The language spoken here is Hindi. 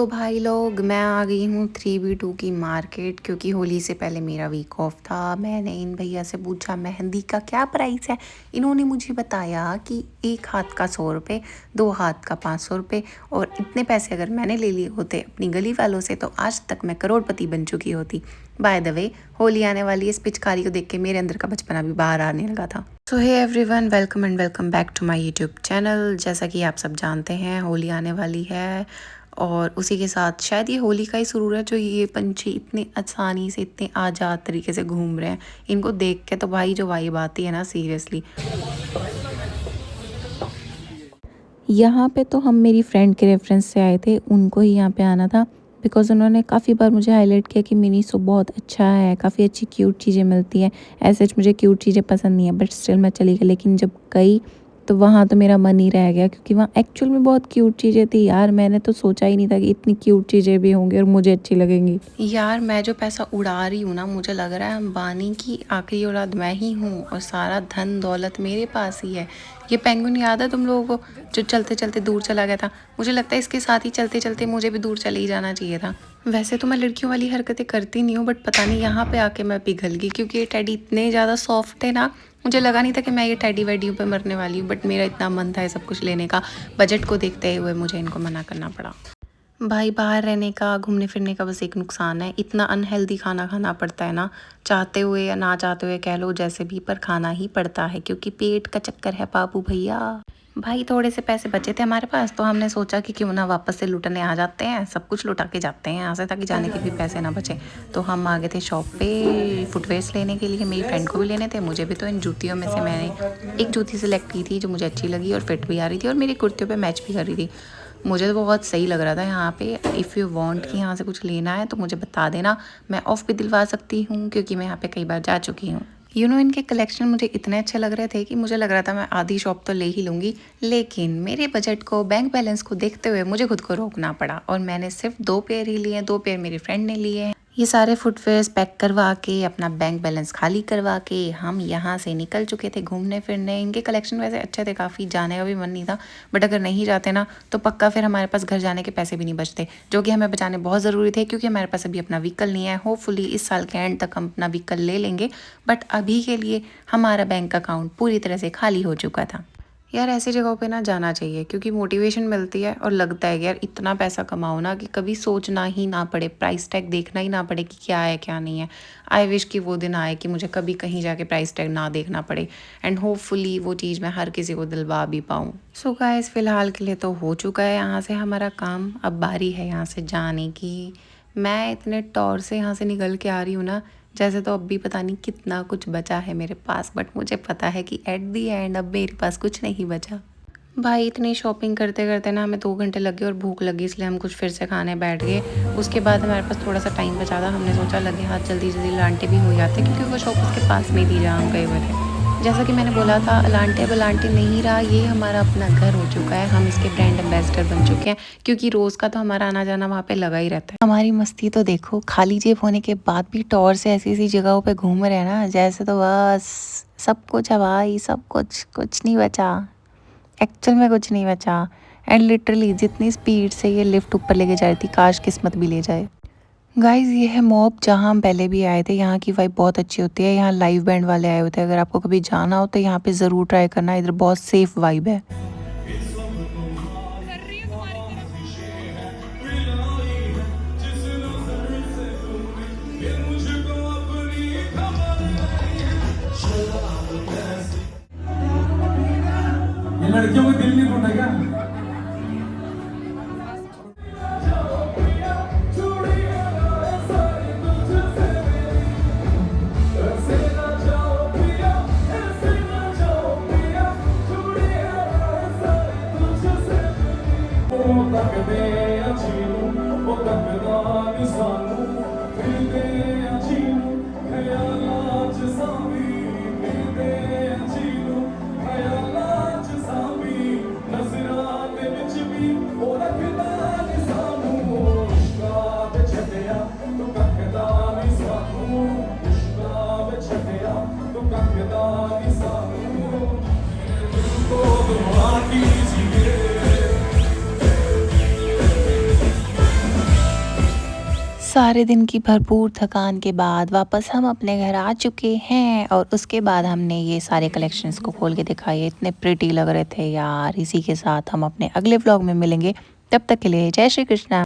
तो भाई लोग मैं आ गई हूँ 3B2 की मार्केट क्योंकि होली से पहले मेरा वीक ऑफ था। मैंने इन भैया से पूछा मेहंदी का क्या प्राइस है। इन्होंने मुझे बताया कि एक हाथ का 100 रुपये, 2 हाथ का 500 रुपये, और इतने पैसे अगर मैंने ले लिए होते अपनी गली वालों से तो आज तक मैं करोड़पति बन चुकी होती। बाय द वे, होली आने वाली है, इस पिचकारी को देख के मेरे अंदर का बचपना भी बाहर आने लगा था। So hey everyone, welcome and welcome back to my YouTube channel. जैसा कि आप सब जानते हैं होली आने वाली है और उसी के साथ शायद ये होली का ही सुरूर है जो ये पंछी इतने आसानी से इतने आज़ाद तरीके से घूम रहे हैं। इनको देख के तो भाई जो वाइब आती है ना, सीरियसली। यहाँ पे तो हम मेरी फ्रेंड के रेफरेंस से आए थे, उनको ही यहाँ पे आना था बिकॉज़ उन्होंने काफ़ी बार मुझे हाईलाइट किया कि मिनीसो बहुत अच्छा है, काफ़ी अच्छी क्यूट चीज़ें मिलती हैं। ऐसे मुझे क्यूट चीज़ें पसंद नहीं है बट स्टिल मैं चली गई। लेकिन जब गई तो वहाँ तो मेरा मन ही रह गया क्योंकि वहाँ एक्चुअल में बहुत क्यूट चीज़ें थी यार। मैंने तो सोचा ही नहीं था कि इतनी क्यूट चीज़ें भी होंगी और मुझे अच्छी लगेंगी। यार मैं जो पैसा उड़ा रही हूँ ना, मुझे लग रहा है अंबानी की आखिरी औलाद मैं ही हूँ और सारा धन दौलत मेरे पास ही है। ये पेंगुइन याद है तुम लोगों को जो चलते चलते दूर चला गया था? मुझे लगता है इसके साथ ही चलते चलते मुझे भी दूर चले ही जाना चाहिए था। वैसे तो मैं लड़कियों वाली हरकतें करती नहीं हूँ बट पता नहीं यहाँ पे आके मैं पिघल गई क्योंकि ये टेडी इतने ज़्यादा सॉफ्ट थे ना। मुझे लगा नहीं था कि मैं ये टेडी वेडियों पे मरने वाली हूँ बट मेरा इतना मन था ये सब कुछ लेने का। बजट को देखते हुए मुझे इनको मना करना पड़ा। भाई बाहर रहने का, घूमने फिरने का बस एक नुकसान है, इतना अनहेल्दी खाना खाना पड़ता है ना। चाहते हुए या ना चाहते हुए कह लो, जैसे भी, पर खाना ही पड़ता है क्योंकि पेट का चक्कर है बाबू भैया। भाई थोड़े से पैसे बचे थे हमारे पास तो हमने सोचा कि क्यों ना वापस से लुटने आ जाते हैं, सब कुछ लुटा के जाते हैं यहाँ से ताकि जाने के भी पैसे ना बचे। तो हम आ गए थे शॉप पे फुटवेयर्स लेने के लिए। मेरी फ्रेंड को भी लेने थे, मुझे भी। तो इन जूतियों में से मैंने एक जूती सेलेक्ट की थी जो मुझे अच्छी लगी और फिट भी आ रही थी और मेरी कुर्तियों पे मैच भी कर रही थी। मुझे तो बहुत सही लग रहा था यहाँ पे। इफ़ यू वांट कि यहाँ से कुछ लेना है तो मुझे बता देना, मैं ऑफ़ भी दिलवा सकती हूँ क्योंकि मैं यहाँ पे कई बार जा चुकी हूँ। इनके कलेक्शन मुझे इतने अच्छे लग रहे थे कि मुझे लग रहा था मैं आधी शॉप तो ले ही लूँगी। लेकिन मेरे बजट को, बैंक बैलेंस को देखते हुए मुझे खुद को रोकना पड़ा और मैंने सिर्फ 2 पेयर ही लिए हैं। 2 पेयर मेरी फ्रेंड ने लिए हैं। ये सारे फुटवेयर्स पैक करवा के, अपना बैंक बैलेंस खाली करवा के हम यहाँ से निकल चुके थे घूमने फिरने। इनके कलेक्शन वैसे अच्छे थे काफ़ी, जाने का भी मन नहीं था बट अगर नहीं जाते ना तो पक्का फिर हमारे पास घर जाने के पैसे भी नहीं बचते, जो कि हमें बचाने बहुत ज़रूरी थे क्योंकि हमारे पास अभी अपना व्हीकल नहीं है। होपफुली इस साल के एंड तक हम अपना व्हीकल ले लेंगे बट अभी के लिए हमारा बैंक अकाउंट पूरी तरह से खाली हो चुका था। यार ऐसी जगहों पे ना जाना चाहिए क्योंकि मोटिवेशन मिलती है और लगता है कि यार इतना पैसा कमाओ ना कि कभी सोचना ही ना पड़े, प्राइस टैग देखना ही ना पड़े कि क्या है क्या नहीं है। आई विश कि वो दिन आए कि मुझे कभी कहीं जाके प्राइस टैग ना देखना पड़े एंड होपफुली वो चीज़ मैं हर किसी को दिलवा भी पाऊँ। सो गाइस, फ़िलहाल के लिए तो हो चुका है यहाँ से हमारा काम, अब बारी है यहाँ से जाने की। मैं इतने टौर से यहाँ से निकल के आ रही हूँ ना, जैसे तो अब भी पता नहीं कितना कुछ बचा है मेरे पास बट मुझे पता है कि एट दी एंड अब मेरे पास कुछ नहीं बचा। भाई इतनी शॉपिंग करते करते ना हमें 2 घंटे लगे और भूख लगी, इसलिए हम कुछ फिर से खाने बैठ गए। उसके बाद हमारे पास थोड़ा सा टाइम बचा था, हमने सोचा लगे हाथ जल्दी जल्दी लांटे भी हो जाते क्योंकि वो शॉप उसके पास में थी जहाँ हम गए हुए थे। जैसा कि मैंने बोला था, अलांटे अब अलांटे नहीं रहा, ये हमारा अपना घर हो चुका है। हम इसके ब्रांड एम्बेसडर बन चुके हैं क्योंकि रोज़ का तो हमारा आना जाना वहाँ पे लगा ही रहता है। हमारी मस्ती तो देखो, खाली जेब होने के बाद भी टॉर से ऐसी ऐसी जगहों पे घूम रहे हैं ना, जैसे तो बस सब कुछ है भाई, सब कुछ, कुछ नहीं बचा। एक्चुअल में कुछ नहीं बचा एंड लिटरली जितनी स्पीड से ये लिफ्ट ऊपर लेके जा रही थी, काश किस्मत भी ले जाए। गाइज़ ये है मॉब, जहाँ हम पहले भी आए थे। यहाँ की वाइब बहुत अच्छी होती है, यहाँ लाइव बैंड वाले आए होते हैं। अगर आपको कभी जाना हो तो यहाँ पे ज़रूर ट्राई करना, इधर बहुत सेफ वाइब है। ये लड़कियों का दिल नहीं टूटा क्या? सारे दिन की भरपूर थकान के बाद वापस हम अपने घर आ चुके हैं और उसके बाद हमने ये सारे कलेक्शंस को खोल के दिखाए। इतने प्रिटी लग रहे थे यार। इसी के साथ हम अपने अगले व्लॉग में मिलेंगे। तब तक के लिए जय श्री कृष्णा।